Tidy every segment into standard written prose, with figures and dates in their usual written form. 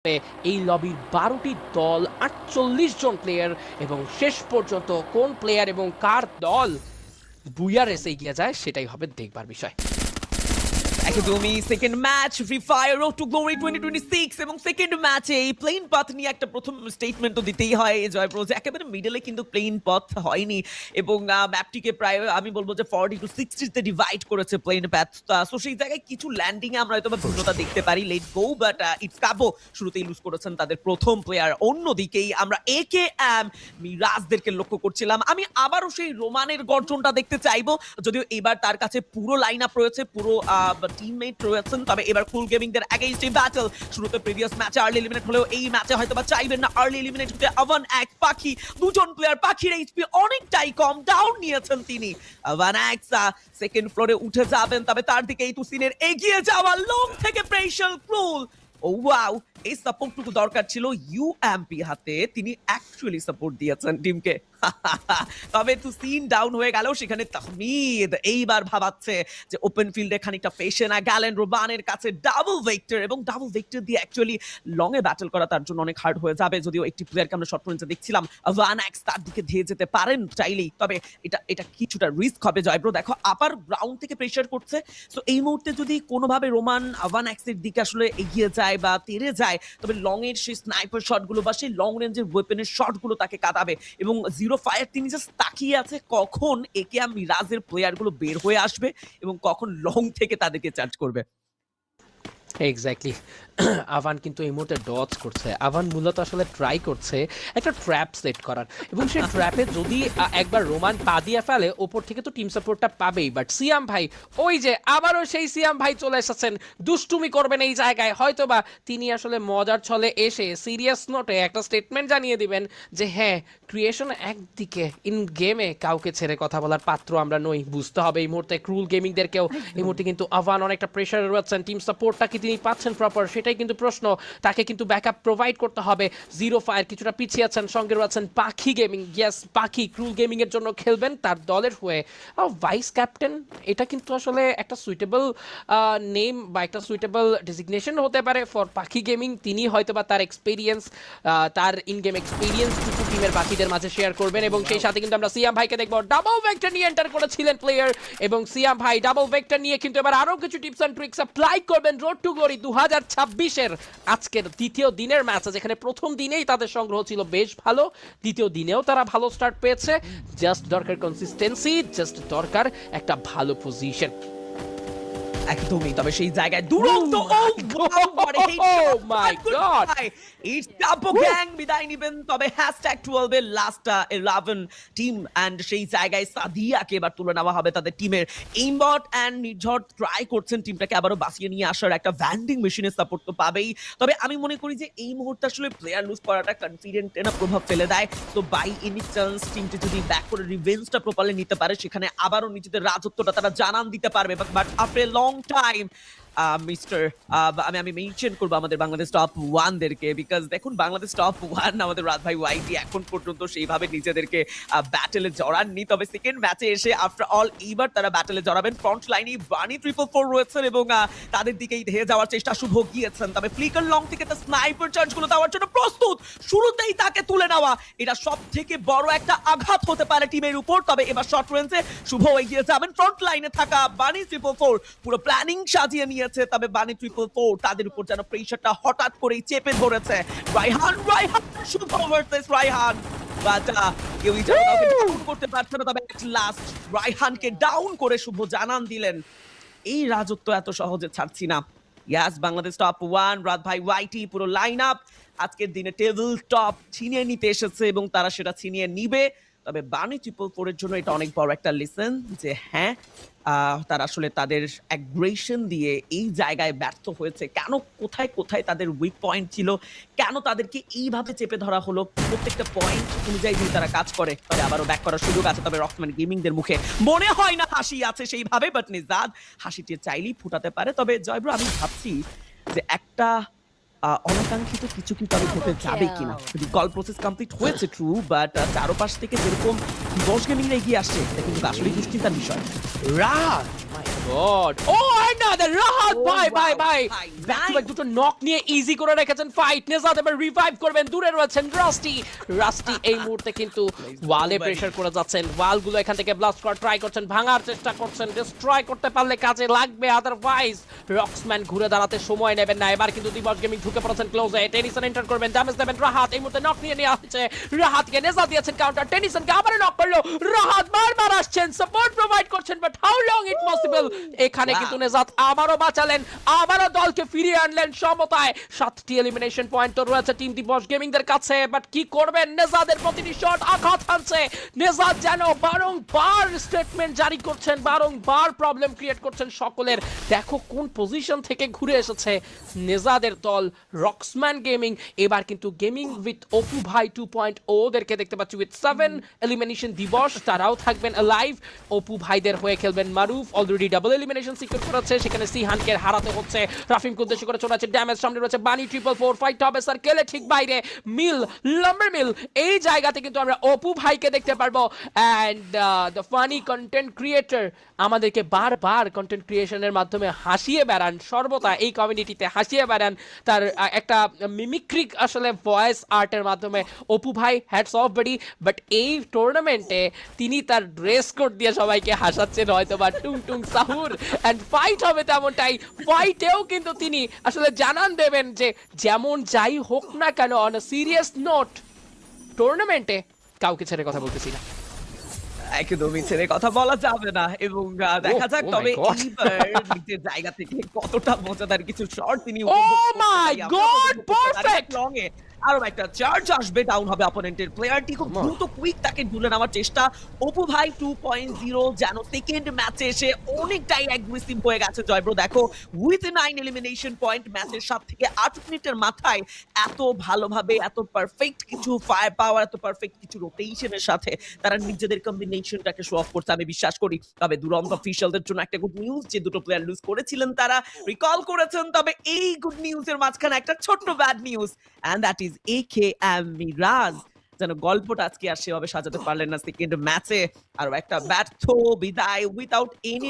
এই লবির 12টি দল 48 জন প্লেয়ার এবং শেষ পর্যন্ত কোন প্লেয়ার এবং কার দল বুইয়া রেসে এগিয়ে যায় সেটাই হবে দেখবার বিষয়। একদমই second match free fire road to Glory 2026 এবং সেকেন্ড ম্যাচে এই প্লেন পাথ নিয়ে একটা প্রথম স্টেটমেন্ট তো দিতেই হয় জয়প্রোজ। একেবারে মিডলে কিন্তু প্লেন পথ হয়নি এবং ম্যাপটিকে প্রায় আমি বলবো যে 40 টু 60 তে ডিভাইড করেছে প্লেন পাথ। সো সেই জায়গায় কিছু ল্যান্ডিং এ আমরা হয়তো ভিন্নতা দেখতে পারি, লেট গো, বাট ইটস কাবো শুরুতেই লুজ করেছেন তাদের প্রথম প্লেয়ার। অন্যদিকেই আমরা AKM মিরাজদেরকে লক্ষ্য করছিলাম। আমি আবারও সেই রোমানের গর্জনটা দেখতে চাইবো, যদিও এবার তার কাছে পুরো লাইন আপ রয়েছে, পুরো টিমমেট রয়েছেন, তবে এবার কুল গেমিং দের এগেইনস্ট এ ব্যাটল। শুরুতে প্রিভিয়াস ম্যাচে আর্লি এলিমিনেট হলেও এই ম্যাচে হয়তোবা চাইবেন না আর্লি এলিমিনেট হতে। আভান এক পাখি, দুজন প্লেয়ার, পাখির এইচপি অনেকটাই কম, ডাউন নিয়েছেন তিনি। আভান এক সেকেন্ড ফ্লোরে উঠে যাবেন, তবে তার দিকে এই তুসিনের এগিয়ে যাওয়া লং থেকে প্রেশার ক্রুল। ও ওয়াও, এই সাপোর্টটুকু দরকার ছিল ইউএমপি হাতে, তিনি অ্যাকচুয়ালি সাপোর্ট দিয়েছেন টিমকে। তবে তো সিন ডাউন হয়ে গেল সেখানে। তাহমিদ এইবার ভাবাচ্ছে যে ওপেন ফিল্ডে খানিকটা ফেসে না গেলেন রোবানের কাছে ডাবল ভেক্টর, এবং ডাবল ভেক্টর দিয়ে অ্যাকচুয়ালি লং এ ব্যাটল করা তার জন্য অনেক হার্ড হয়ে যাবে। যদিও একটি প্লেয়ারকে আমরা শর্ট রেঞ্জে দেখছিলাম, ওয়ান এক্স তার দিকে ধেয়ে যেতে পারেন চাইলেই, তবে এটা কিছুটা রিস্ক হবে। জয়ব্রো দেখো আপার গ্রাউন্ড থেকে প্রেসার করছে, সো এই মুহূর্তে যদি কোনোভাবে রোমান ওয়ান এক্স এর দিকে আসলে এগিয়ে যায় বা তেড়ে যায়, তবে লং এর সেই স্নাইপার শটগুলো বা সেই লং রেঞ্জের ওয়েপেনের শটগুলো তাকে কাঁদাবে। এবং জিরো ফায়ার তিনি জাস্ট তাকিয়ে আছে কখন AKM মিরাজের প্লেয়ারগুলো বের হয়ে আসবে এবং কখন লং থেকে তাদেরকে চার্জ করবে। এক্স্যাক্টলি। আভান কিন্তু এই মুহূর্তে ডজ করছে। আভান মূলত আসলে ট্রাই করছে একটা ট্র্যাপ সেট করার, এবং সেই ট্র্যাপে যদি একবার রোমান পা দিয়ে ফেলে ওপর থেকে তো টিম সাপোর্টটা পাবেই। বাট সিয়াম ভাই, ওই যে আবারও সেই সিয়াম ভাই চলে এসেছেন, দুষ্টুমি করবেন এই জায়গায়। হয়তোবা তিনি আসলে মজার ছলে এসে সিরিয়াস নোটে একটা স্টেটমেন্ট জানিয়ে দিবেন যে হ্যাঁ, ক্রিয়েশন একদিকে, ইন গেমে কাউকে ছেড়ে কথা বলার পাত্র আমরা নই। বুঝতে হবে এই মুহূর্তে ক্রুল গেমিংদেরকেও। এই মুহূর্তে কিন্তু আভান অনেকটা প্রেশারে রয়েছেন, টিম সাপোর্টটা কি তিনি পাচ্ছেন প্রপার সেটাই কিন্তু প্রশ্ন। তাকে কিন্তু ব্যাকআপ প্রোভাইড করতে হবে। জিরো ফায়ার কিছুটা পিছিয়ে আছেন, সঙ্গে রয়েছেন পাখি গেমিং। ইয়েস, পাখি ক্রুল গেমিং এর জন্য খেলবেন তার দলের হয়ে। ভাইস ক্যাপ্টেন, এটা কিন্তু আসলে একটা সুইটেবল নেম বা একটা সুইটেবল ডেজিগনেশন হতে পারে ফর পাখি গেমিং। তিনি হয়তোবা তার এক্সপিরিয়েন্স, তার ইন গেম এক্সপিরিয়েন্স কিছু টিমের বাকিদের মাঝে শেয়ার করবেন। এবং সেই সাথে কিন্তু আমরা সিয়াম ভাইকে দেখবো, ডাবল ভেক্টর নিয়ে এন্টার করেছিলেন প্লেয়ার, এবং সিয়াম ভাই ডাবল ভেক্টর নিয়ে কিন্তু এবার আরো কিছু টিপস এন্ড ট্রিক্স অ্যাপ্লাই করবেন রোড টু গ্লোরি 2026-এর আজকের দ্বিতীয় দিনের ম্যাচ, যেখানে প্রথম দিনেই তাদের সংগ্রহ ছিল বেশ ভালো, দ্বিতীয় দিনেও তারা ভালো স্টার্ট পেয়েছে। জাস্ট দরকার কনসিস্টেন্সি, জাস্ট দরকার একটা ভালো পজিশন। একদমই, তবে সেই জায়গায় দুরন্ত মাই গড, ইটস কাপো গ্যাং বিদায় নেবেন। তবে #12 এর লাস্ট 11 টিম এন্ড সেই জায়গায় সাদিয়াকে এবার তুলে নেওয়া হবে তাদের টিমের। এইমবট এন্ড নির্ঝর ট্রাই করছেন টিমটাকে আবারও বাঁচিয়ে নিয়ে আসার, একটা ভ্যান্ডিং মেশিনের সাপোর্ট তো পাবেই। তবে আমি মনে করি যে এই মুহূর্তে আসলে প্লেয়ার লুজ করাটা কনফিডেন্ট না প্রভাব ফেলে দেয়। তো বাই এনি চান্স টিমটি যদি ব্যাক করে রিভেঞ্জটা প্রপারলি নিতে পারে, সেখানে আবারও নিজেদের রাজত্বটা তারা জানান দিতে পারবে। But after long time mister আমি মেনশন করবো আমাদের বাংলাদেশ টপ 1 দেরকে, বিকজ দেখুন বাংলাদেশ টপ 1 আমাদের রাত ভাই ওয়াইটি এখন পর্যন্ত সেইভাবে নিজেদেরকে ব্যাটেলে জড়াননি। তবে সেকেন্ড ম্যাচে এসে আফটার অল এইবার তারা ব্যাটেলে জড়াবেন। ফ্রন্ট লাইনে বানি 444 রয়েছেন এবং তাদের দিকেই ধেয়ে যাওয়ার চেষ্টা শুভ গিয়েছেন। তবে ফ্লিকার লং থেকে তার স্নাইপার চার্জগুলো দেওয়ার জন্য প্রস্তুত, শুরুতেই তাকে তুলে নেওয়া এটা সব থেকে বড় একটা আঘাত হতে পারে টিমের উপর। তবে এবার শর্ট রেঞ্জে শুভ এগিয়ে যাবেন। ফ্রন্ট লাইনে থাকা বানি 444 পুরো প্ল্যানিং সাজিয়ে নিয়ে, তবে বানি 444 তাদের উপর যেন প্রেসারটা হঠাৎ করেই চেপে ধরেছে। রায়হান শুভ ভার্সেস রায়হান, কেউই যেন কাউকে ডাউন করতে পারছে না। তবে লাস্ট রায়হানকে ডাউন করে শুভ জানান দিলেন, এই রাজত্ব এত সহজে ছাড়ছি না। ইয়াস, বাংলাদেশ টপ 1 রাত ভাই ওয়াইটি পুরো লাইন আপ আজকের দিনে টেবিল টপ ছিনিয়ে নিতে এসেছে এবং তারা সেটা ছিনিয়ে নিবে। তবে বানি 444 এর জন্য এটা অনেক বড় একটা লেসন যে হ্যাঁ, তারা আসলে তাদের অ্যাগ্রেশন দিয়ে এই জায়গায় ব্যর্থ হয়েছে। কেন, কোথায় কোথায় তাদের উইক পয়েন্ট ছিল, কেন তাদেরকে এইভাবে চেপে ধরা হলো, প্রত্যেকটা পয়েন্ট অনুযায়ী যদি তারা কাজ করে তবে আবারও ব্যাক করার সুযোগ আছে। তবে রকমান গেমিংদের মুখে মনে হয় না হাসি আছে সেইভাবে, বাট নিজাদ হাসিটি চাইলেই ফুটাতে পারে। তবে জয়ব্রো, আমি ভাবছি যে একটা অনাকাঙ্ক্ষিত কিছু কি তবে হতে যাবে কিনা। কল প্রসেস কমপ্লিট হয়েছে ট্রু, বাট চারপাশ থেকে যেরকম 10 গেমিংরা এগিয়ে আসছে এটা কিন্তু আসলে দুশ্চিন্তার বিষয়। রাত, মাই গড ও another রাহাত Oh, ভাই wow. ভাই ভাই, ব্যাক টু nice. ব্যাক দুটো নক নিয়ে ইজি করে রেখেছেন ফাইট নেজাদ এবার রিভাইভ করবেন দূরে রয়েছেন রাস্টি এই মুহূর্তে কিন্তু ওয়ালে প্রেসার করে যাচ্ছেন ওয়ালগুলো এখান থেকে ব্লাস্ট করার ট্রাই করছেন ভাঙার চেষ্টা করছেন ডিস্ট্রয় করতে পারলে কাজে লাগবে আদারওয়াইজ রক্সম্যান ঘুরে দাঁড়াতে সময় নেবেন না এবার কিন্তু দিবস গেমিং ঢুকে পড়েছেন ক্লোজে টেনিসন এন্টার করবেন ড্যামেজ দেবেন রাহাত এই মুহূর্তে নক নিয়ে নেওয়া হচ্ছে রাহাতকে নেজাদ দিয়েছেন কাউন্টার টেনিসনকে আবার নক করলো রাহাত বারবার আসছেন সাপোর্ট প্রোভাইড করছেন but how long it possible এখানে Wow. কিন্তু নেজাদ আবারও বাঁচালেন আবারও দলকে ফিরিয়ে আনলেন সমতায় 7টি এলিমিনেশন পয়েন্ট তো রয়েছে টিম দিবস গেমিং দের কাছে বাট কি করবেন নেজাদের প্রতিটি শট আঘাত হানছে নেজাদ যেন বারংবার স্টেটমেন্ট জারি করছেন বারংবার প্রবলেম ক্রিয়েট করছেন সকলের দেখো কোন পজিশন থেকে ঘুরে এসেছে নেজাদের দল রক্সম্যান গেমিং এবার কিন্তু গেমিং উইথ অপু ভাই 2.0 ওদেরকে দেখতে পাচ্ছি উইথ 7 এলিমিনেশন দিবস তারাও থাকবেন লাইভ অপু ভাইদের হয়ে খেলবেন মারুফ অলরেডি ডাবল এলিমিনেশন সিকিউর করেছে সেখানে সিহানকে হারাতে হচ্ছে রাফিমকে উদ্দেশ্য করে চলে আছে ড্যামেজ সামনে রয়েছে বানি 444 ফাইট হবে সার্কেলে ঠিক বাইরে মিল লাম্বার মিল এই জায়গাতে কিন্তু আমরা অপু ভাইকে দেখতে পারবো and the funny content creator আমাদেরকে বারবার কন্টেন্ট ক্রিয়েশনের মাধ্যমে হাসিয়ে বেড়ান সর্বদা এই কমিউনিটিতে হাসিয়ে বেড়ান তার একটা মিমিক্রিক আসলে ভয়েস আর্টের মাধ্যমে অপু ভাই হ্যাটস অফ বডি বাট এই টুর্নামেন্টে তিনি তার ড্রেস কোড দিয়ে সবাইকে হাসাচ্ছেন হয়তো বা টুং টুং সাহুর অ্যান্ড ফাইট হবে তেমনটাই ফাইটেও কিন্তু তিনি আসলে জানান দেবেন যে যেমন যাই হোক না কেন অন আ সিরিয়াস নোট টুর্নামেন্টে কাউকে ছেড়ে কথা বলতেছি না একদমই ছেড়ে কথা বলা যাবে না এবং দেখা যাক oh my তবে God. এইবার নিজের জায়গা থেকে কতটা মজাদার কিছু শট তিনি Oh my God, perfect! Long এ আরো একটা চার্জ আসবে ডাউন হবে অপোনেন্টের প্লেয়ারটি খুব Come on. দ্রুত কুইক তাকে তুলে নেওয়ার চেষ্টা অপু ভাই 2.0 যেন সেকেন্ড ম্যাচে এসে অনেকটাই অ্যাগ্রেসিভ হয়ে গেছে জয়ব্রো দেখো উইথ 9 এলিমিনেশন পয়েন্ট ম্যাচের 7 থেকে 8 মিনিটের মাথায় এত ভালোভাবে এত পারফেক্ট কিছু ফায়ার পাওয়ার এত পারফেক্ট কিছু রোটেশনের সাথে তারা নিজেদের কম্বিনেশনটাকে শো অফ করতে আমি বিশ্বাস করি তবে দুরন্ত অফিশিয়ালদের জন্য একটা গুড নিউজ যে দুটো প্লেয়ার লুজ করেছিলেন তারা রিকল করেছেন তবে এই গুড নিউজের মাঝখানে একটা ছোট্ট bad news and that is AKM Miraz যেন গল্পটা আজকে আর সেভাবে সাজাতে পারলেন না সেকেন্ড ম্যাচে আর একটা ব্যর্থ বিদায় without any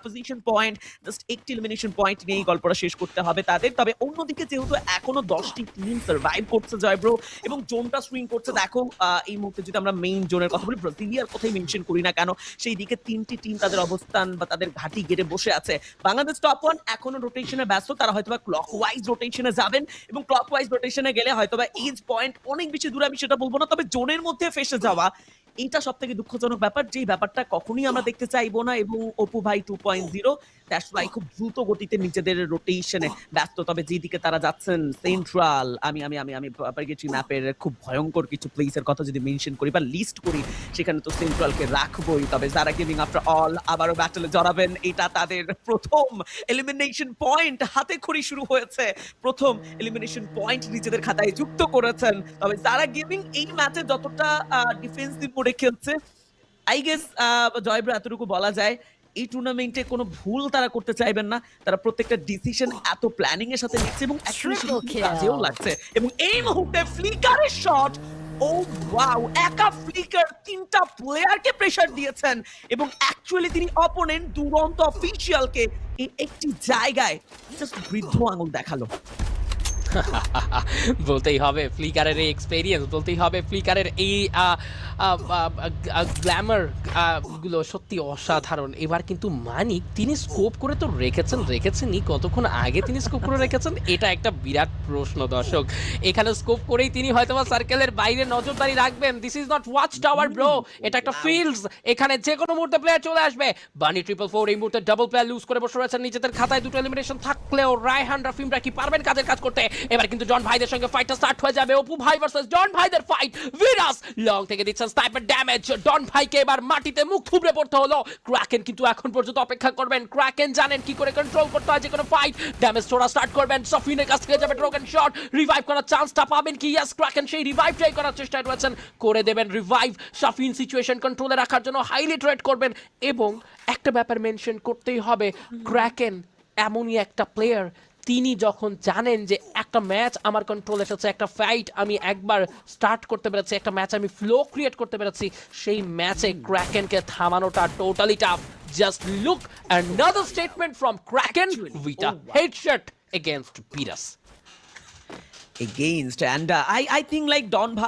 position point just একটি এলিমিনেশন পয়েন্ট নিয়ে এই গল্পটা শেষ করতে হবে তাদের তবে অন্যদিকে যেহেতু এখনো 10টি টিম সার্ভাইভ করছে জয়ব্রো এবং জোনটা সুইং করছে দেখো এই মুহূর্তে যদি আমরা মেইন জোনের কথা বলি ব্রাজিলিয়ার কথাই মেনশন করি না কেন সেই দিকে 3টি টিম তাদের অবস্থান বা তাদের ঘাঁটি গেড়ে বসে আছে বাংলাদেশ টপ 1 এখনো রোটেশনে ব্যস্ত তারা হয়তোবা ক্লকওয়াইজ রোটেশনে যাবেন এবং ক্লকওয়াইজ রোটেশনে গেলে হয়তোবা এজ পয়েন্ট অনেক বেশি দূরে আমি সেটা বলবো না তবে জোনের মধ্যে ফেসে যাওয়া এটা সব থেকে দুঃখজনক ব্যাপার যেই ব্যাপারটা কখনোই আমরা দেখতে চাইবো না এবং অপু ভাই 2.0 দ্যাটস ওয়াই খুব দ্রুত গতিতে নিজেদের রোটেশনে ব্যস্ত তবে যেদিকে তারা যাচ্ছেন সেন্ট্রাল আমি আমি আমি আমি পারগেছি ম্যাপের খুব ভয়ঙ্কর কিছু প্লেসের কথা যদি মেনশন করি বা লিস্ট করি সেখানে তো সেন্ট্রালকে রাখবোই তবে যারা গেমিং আফটার অল আবারও ব্যাটলে জড়াবেন এটা তাদের প্রথম এলিমিনেশন পয়েন্ট হাতে খড়ি শুরু হয়েছে প্রথম এলিমিনেশন পয়েন্ট নিজেদের খাতায় যুক্ত করেছেন তবে যারা গেমিং এই ম্যাচে যতটা ডিফেন্সিভ মোডে খেলছে আই গেস জয়ব্রো এতটুকু বলা যায় এই টুর্নামেন্টে কোনো ভুল তারা করতে চাইবেন না তারা প্রত্যেকটা ডিসিশন এত প্ল্যানিং এর সাথে নিচ্ছে এবং actually সেটা Triple kill. কাজেও লাগছে এবং এই মুহূর্তে ফ্লিকারের শট ও ওয়াও একা ফ্লিকার তিনটা প্লেয়ারকে প্রেসার দিয়েছেন এবং অ্যাকচুয়ালি তিনি অপোনেন্ট দুরন্ত অফিশিয়ালকে এই একটি জায়গায় জাস্ট বৃদ্ধ আঙুল দেখালো বলতেই হবে ফ্লিকারের এই এক্সপেরিয়েন্স বলতেই হবে ফ্লিকারের এই গ্ল্যামার গুলো সত্যি অসাধারণ এবার কিন্তু মানিক তিনি স্কোপ করে তো রেখেছেনই কতক্ষণ আগে তিনি স্কোপ করে রেখেছেন এটা একটা বিরাট প্রশ্ন দর্শক এখানে স্কোপ করেই তিনি হয়তোবা সার্কেলের বাইরে নজরদারি রাখবেন this is not watch tower bro এটা একটা ফিল্ডস এখানে যে কোনো মুহূর্তে প্লেয়ার চলে আসবে বানি 444 এই মুহূর্তে ডাবল প্লেয়ার লুজ করে বসে রয়েছেন নিজেদের খাতায় দুটো এলিমিনেশন থাকলেও রায়হান রাফিমরা কি পারবেন কাজের কাজ করতে এবার কিন্তু জন ভাইদের সঙ্গে ফাইটটা স্টার্ট হয়ে যাবে অপু ভাই ভার্সেস জন ভাইদের ফাইট ভিরাস লং থেকে দিচ্ছেন স্নাইপার ড্যামেজ ডন ভাইকে এবার মাটিতে মুখ থুবড়ে পড়তে হলো ক্র্যাকেন কিন্তু এখন পর্যন্ত অপেক্ষা করবেন ক্র্যাকেন জানেন কি করে কন্ট্রোল করতে হয় যে কোনো ফাইট ড্যামেজ ছোড়া স্টার্ট করবেন সফিনের কাছ থেকে যাবে ড্রোগেন শট রিভাইভ করার চান্সটা পাবেন কি ইয়েস ক্র্যাকেন সেই রিভাইভ ট্রাই করার চেষ্টায় রয়েছেন করে দেবেন রিভাইভ সাফিন সিচুয়েশন কন্ট্রোলে রাখার জন্য হাইলি ট্রেড করবেন এবং একটা ব্যাপার মেনশন করতেই হবে ক্র্যাকেন এমনই একটা প্লেয়ার তিনি যখন জানেন যে একটা ম্যাচ আমার কন্ট্রোল এসেছে, একটা ফাইট আমি একবার স্টার্ট করতে পেরেছি, একটা ম্যাচ আমি ফ্লো ক্রিয়েট করতে পেরেছি, সেই ম্যাচে ক্র্যাকেনকে থামানোটা totally tough. Just look another statement from Kraken with a headshot against Virus. Against, and I think like Don Bhai